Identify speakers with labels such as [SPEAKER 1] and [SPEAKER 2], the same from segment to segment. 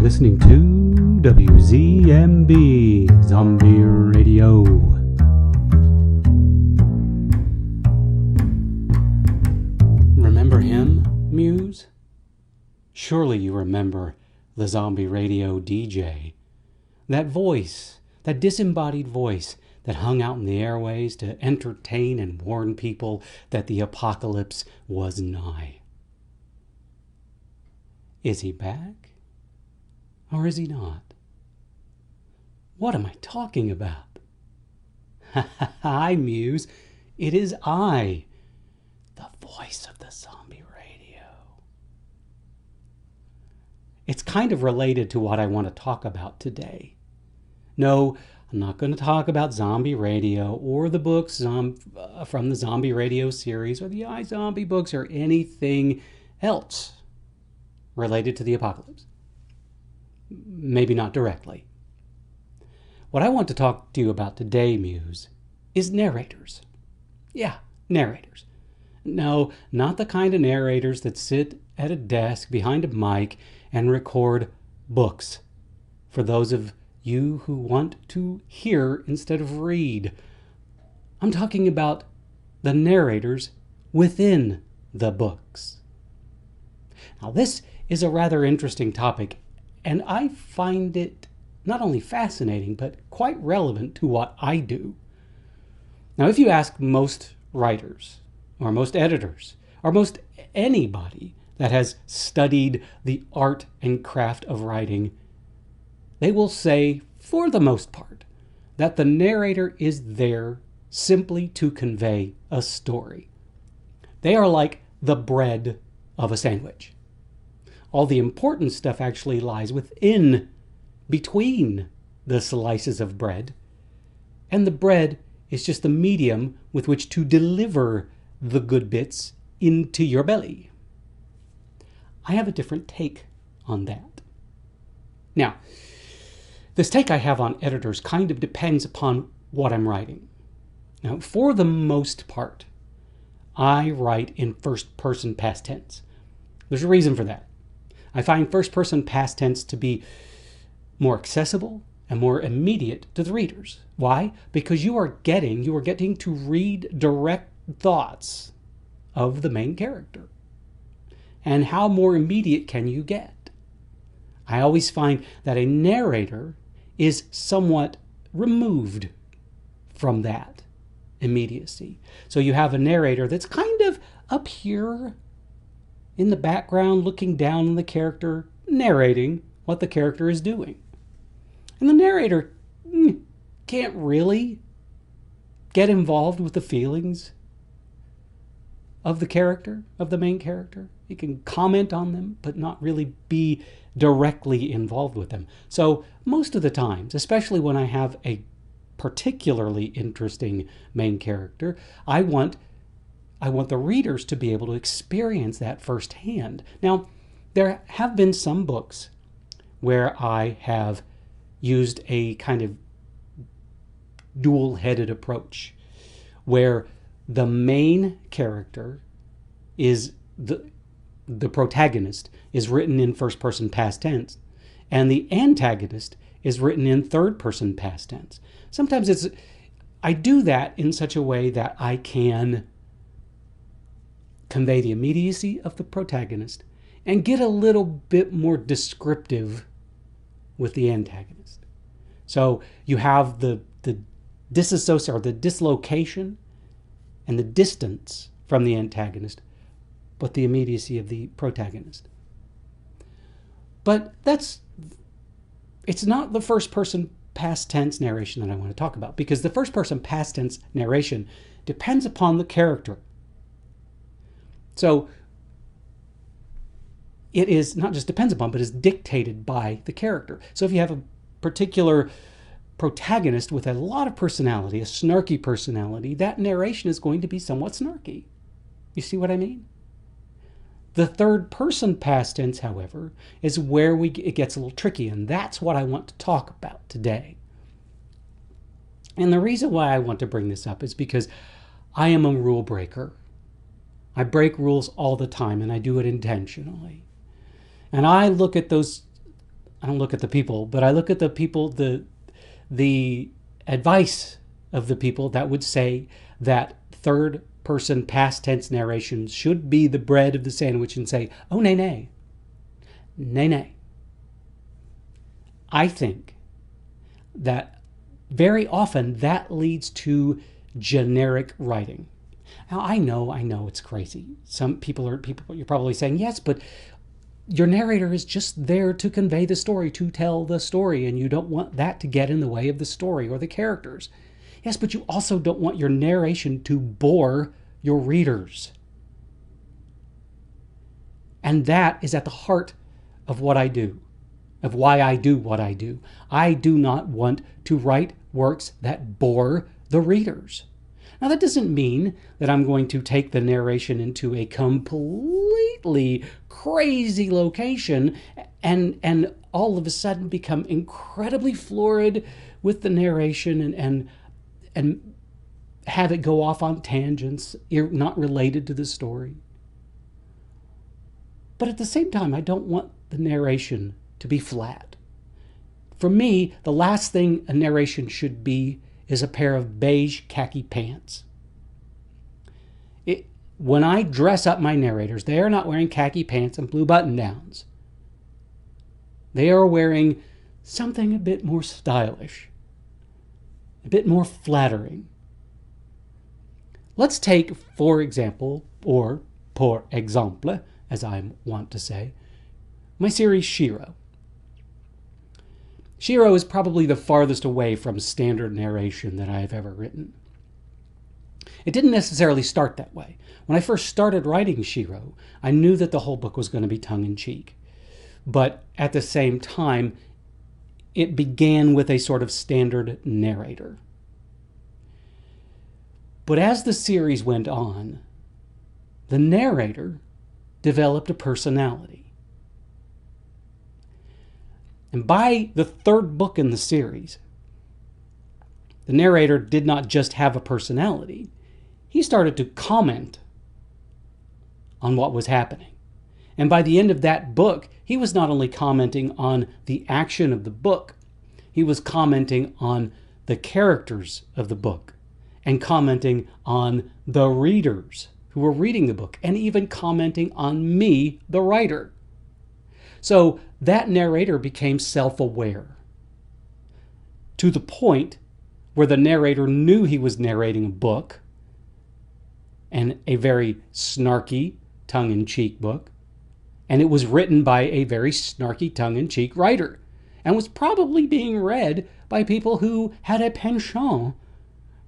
[SPEAKER 1] listening to WZMB Zombie Radio. Remember him, Muse? Surely you remember the Zombie Radio DJ. That voice, that disembodied voice that hung out in the airways to entertain and warn people that the apocalypse was nigh. Is he back? Or is he not? What am I talking about? Hi, Muse. It is I, the voice of the Zombie Radio. It's kind of related to what I want to talk about today. No, I'm not going to talk about Zombie Radio or the books from the Zombie Radio series or the iZombie books or anything else related to the apocalypse. Maybe not directly. What I want to talk to you about today, Muse, is narrators. Yeah, narrators. No, not the kind of narrators that sit at a desk behind a mic and record books for those of you who want to hear instead of read. I'm talking about the narrators within the books. Now, this is a rather interesting topic, and I find it not only fascinating, but quite relevant to what I do. Now, if you ask most writers, or most editors, or most anybody that has studied the art and craft of writing, they will say, for the most part, that the narrator is there simply to convey a story. They are like the bread of a sandwich. All the important stuff actually lies between the slices of bread, and the bread is just the medium with which to deliver the good bits into your belly. I have a different take on that. Now, this take I have on editors kind of depends upon what I'm writing. Now, for the most part, I write in first-person past tense. There's a reason for that. I find first-person past tense to be more accessible and more immediate to the readers. Why? Because you are getting to read direct thoughts of the main character. And how more immediate can you get? I always find that a narrator is somewhat removed from that immediacy. So you have a narrator that's kind of up here in the background, looking down on the character, narrating what the character is doing. And the narrator can't really get involved with the feelings of the character, of the main character. He can comment on them, but not really be directly involved with them. So most of the times, especially when I have a particularly interesting main character, I want the readers to be able to experience that firsthand. Now, there have been some books where I have used a kind of dual-headed approach, where the main character is the protagonist is written in first-person past tense, and the antagonist is written in third-person past tense. Sometimes I do that in such a way that I can convey the immediacy of the protagonist and get a little bit more descriptive with the antagonist. So you have the disassociation or the dislocation and the distance from the antagonist, but the immediacy of the protagonist. But it's not the first person past tense narration that I want to talk about, because the first person past tense narration depends upon the character. So it is not just depends upon, but is dictated by the character. So if you have a particular protagonist with a lot of personality, a snarky personality, that narration is going to be somewhat snarky. You see what I mean? The third person past tense, however, is where it gets a little tricky, and that's what I want to talk about today. And the reason why I want to bring this up is because I am a rule breaker. I break rules all the time, and I do it intentionally. And I look at those I don't look at the people, but I look at the people, the advice of the people that would say that third person past tense narration should be the bread of the sandwich and say, oh, nay, nay. Nay, nay. I think that very often that leads to generic writing. Now, I know it's crazy. Some people you're probably saying, yes, but your narrator is just there to convey the story, to tell the story, and you don't want that to get in the way of the story or the characters. Yes, but you also don't want your narration to bore your readers. And that is at the heart of what I do, of why I do what I do. I do not want to write works that bore the readers. Now, that doesn't mean that I'm going to take the narration into a completely crazy location and all of a sudden become incredibly florid with the narration and have it go off on tangents not related to the story. But at the same time, I don't want the narration to be flat. For me, the last thing a narration should be is a pair of beige khaki pants. When I dress up my narrators, they are not wearing khaki pants and blue button-downs. They are wearing something a bit more stylish, a bit more flattering. Let's take, for example, or pour exemple, as I want to say, my series Shiro. Shiro is probably the farthest away from standard narration that I have ever written. It didn't necessarily start that way. When I first started writing Shiro, I knew that the whole book was going to be tongue-in-cheek. But at the same time, it began with a sort of standard narrator. But as the series went on, the narrator developed a personality. And by the third book in the series, the narrator did not just have a personality. He started to comment on what was happening. And by the end of that book, he was not only commenting on the action of the book, he was commenting on the characters of the book and commenting on the readers who were reading the book and even commenting on me, the writer. So that narrator became self-aware to the point where the narrator knew he was narrating a book, and a very snarky, tongue-in-cheek book, and it was written by a very snarky, tongue-in-cheek writer, and was probably being read by people who had a penchant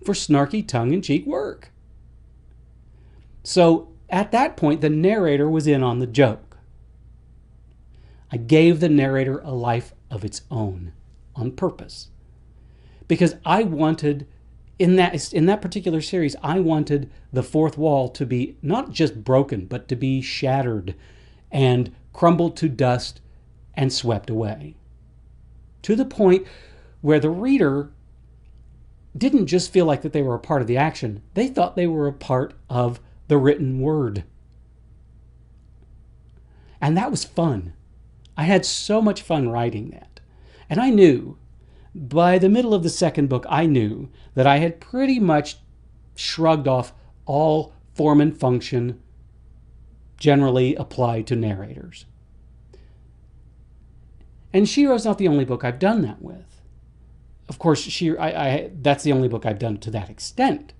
[SPEAKER 1] for snarky, tongue-in-cheek work. So at that point, the narrator was in on the joke. I gave the narrator a life of its own on purpose, because I wanted, in that particular series, I wanted the fourth wall to be not just broken, but to be shattered and crumbled to dust and swept away, to the point where the reader didn't just feel like that they were a part of the action. They thought they were a part of the written word. And that was fun. I had so much fun writing that. And I knew, by the middle of the second book, I knew that I had pretty much shrugged off all form and function generally applied to narrators. And Shiro's not the only book I've done that with. Of course, that's the only book I've done to that extent.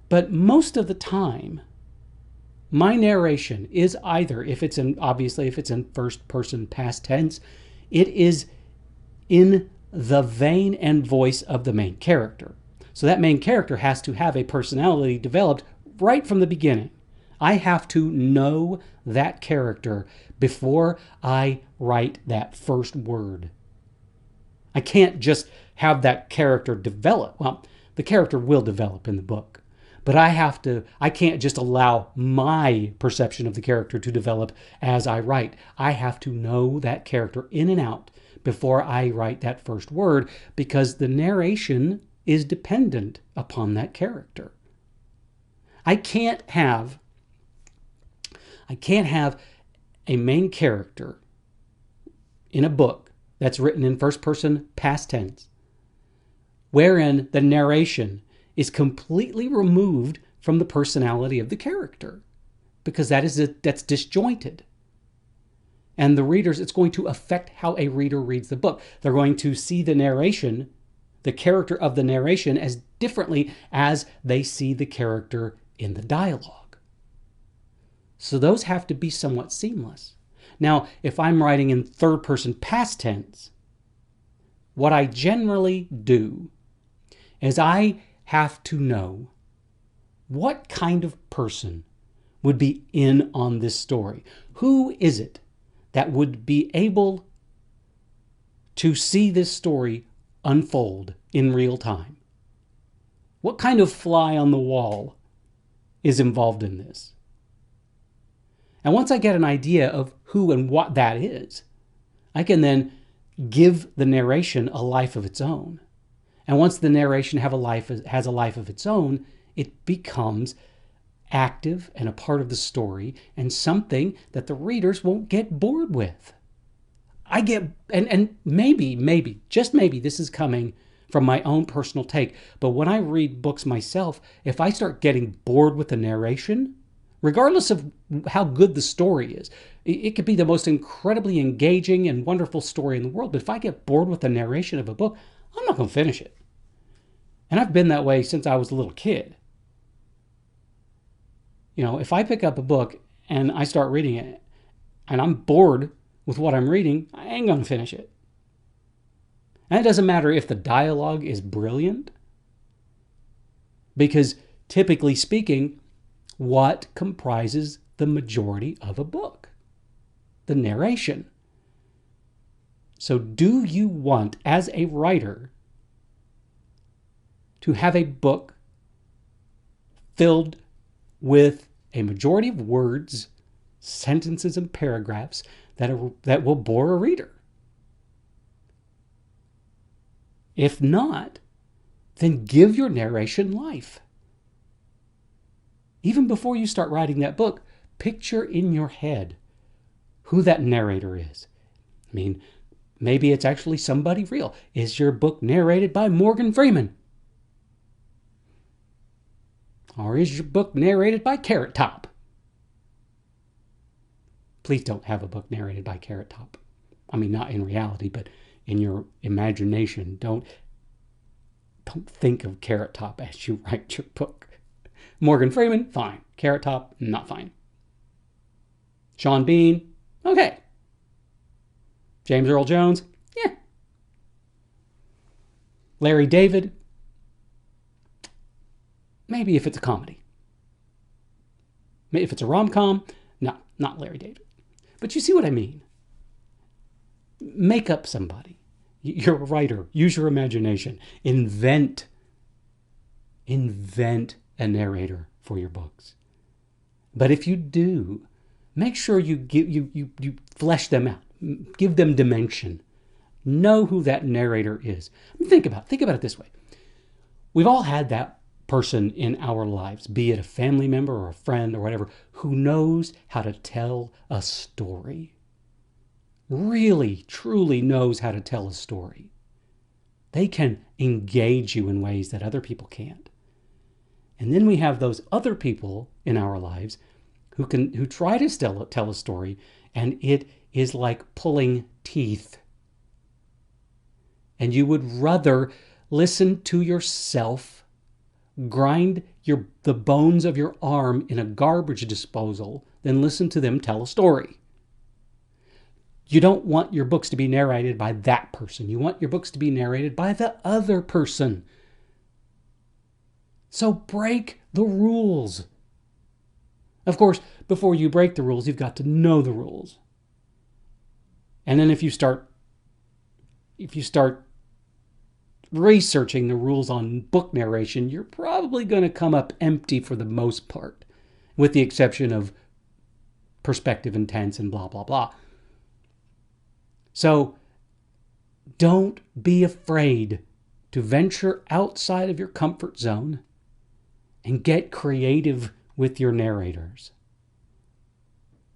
[SPEAKER 1] But most of the time, my narration is either, obviously if it's in first person past tense, it is in the vein and voice of the main character. So that main character has to have a personality developed right from the beginning. I have to know that character before I write that first word. I can't just have that character develop. Well, the character will develop in the book, but I can't just allow my perception of the character to develop as I write. I have to know that character in and out before I write that first word, because the narration is dependent upon that character. I can't have a main character in a book that's written in first person past tense, wherein the narration is completely removed from the personality of the character, because that's disjointed. And the readers, it's going to affect how a reader reads the book. They're going to see the narration, the character of the narration, as differently as they see the character in the dialogue. So those have to be somewhat seamless. Now, if I'm writing in third person past tense, what I generally do is I have to know what kind of person would be in on this story. Who is it that would be able to see this story unfold in real time? What kind of fly on the wall is involved in this? And once I get an idea of who and what that is, I can then give the narration a life of its own. And once the narration has a life of its own, it becomes active and a part of the story, and something that the readers won't get bored with. And maybe, just maybe, this is coming from my own personal take, but when I read books myself, if I start getting bored with the narration, regardless of how good the story is, it could be the most incredibly engaging and wonderful story in the world, but if I get bored with the narration of a book, I'm not going to finish it. And I've been that way since I was a little kid. You know, if I pick up a book and I start reading it and I'm bored with what I'm reading, I ain't going to finish it. And it doesn't matter if the dialogue is brilliant, because typically speaking, what comprises the majority of a book? The narration. So do you want, as a writer, to have a book filled with a majority of words, sentences, and paragraphs that will bore a reader? If not, then give your narration life. Even before you start writing that book, picture in your head who that narrator is. I mean, maybe it's actually somebody real. Is your book narrated by Morgan Freeman? Or is your book narrated by Carrot Top? Please don't have a book narrated by Carrot Top. I mean, not in reality, but in your imagination. Don't think of Carrot Top as you write your book. Morgan Freeman, fine. Carrot Top, not fine. Sean Bean, okay. James Earl Jones, yeah. Larry David, maybe if it's a comedy. If it's a rom-com, no, not Larry David. But you see what I mean. Make up somebody. You're a writer. Use your imagination. Invent a narrator for your books. But if you do, make sure you flesh them out. Give them dimension. Know who that narrator is. I mean, think about it this way. We've all had that person in our lives, be it a family member or a friend or whatever, who knows how to tell a story. Really, truly knows how to tell a story. They can engage you in ways that other people can't. And then we have those other people in our lives who try to tell a story, and it is like pulling teeth. And you would rather listen to yourself grind the bones of your arm in a garbage disposal than listen to them tell a story. You don't want your books to be narrated by that person. You want your books to be narrated by the other person. So break the rules. Of course, before you break the rules, you've got to know the rules. And then if you start researching the rules on book narration, you're probably going to come up empty for the most part, with the exception of perspective and tense and blah, blah, blah. So don't be afraid to venture outside of your comfort zone and get creative with your narrators.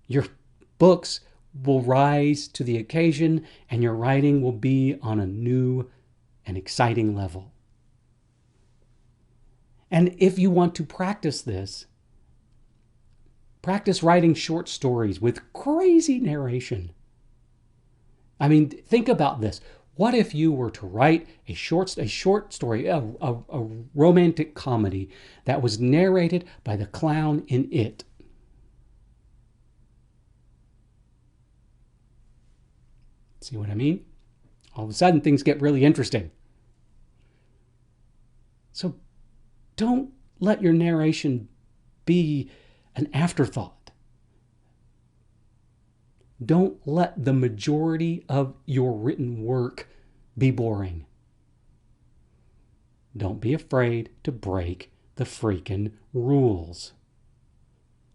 [SPEAKER 1] Your books will rise to the occasion, and your writing will be on a new and exciting level. And if you want to practice this, practice writing short stories with crazy narration. I mean, think about this. What if you were to write a short story, a romantic comedy that was narrated by the clown in It? See what I mean? All of a sudden, things get really interesting. So don't let your narration be an afterthought. Don't let the majority of your written work be boring. Don't be afraid to break the freaking rules.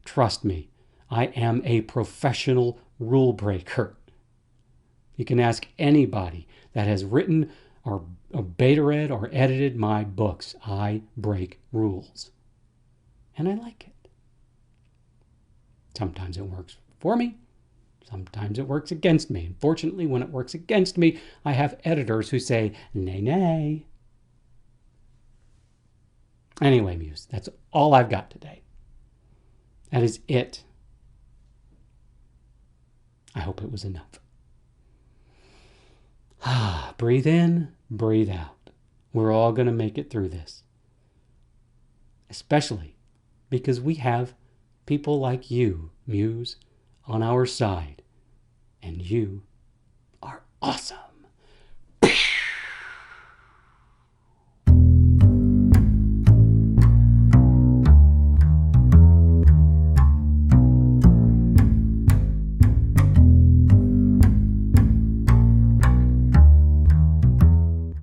[SPEAKER 1] Trust me, I am a professional rule breaker. You can ask anybody that has written or beta read or edited my books. I break rules. And I like it. Sometimes it works for me. Sometimes it works against me. Unfortunately, when it works against me, I have editors who say, nay, nay. Anyway, Muse, that's all I've got today. That is it. I hope it was enough. Breathe in, breathe out. We're all going to make it through this. Especially because we have people like you, Muse, on our side. And you are awesome.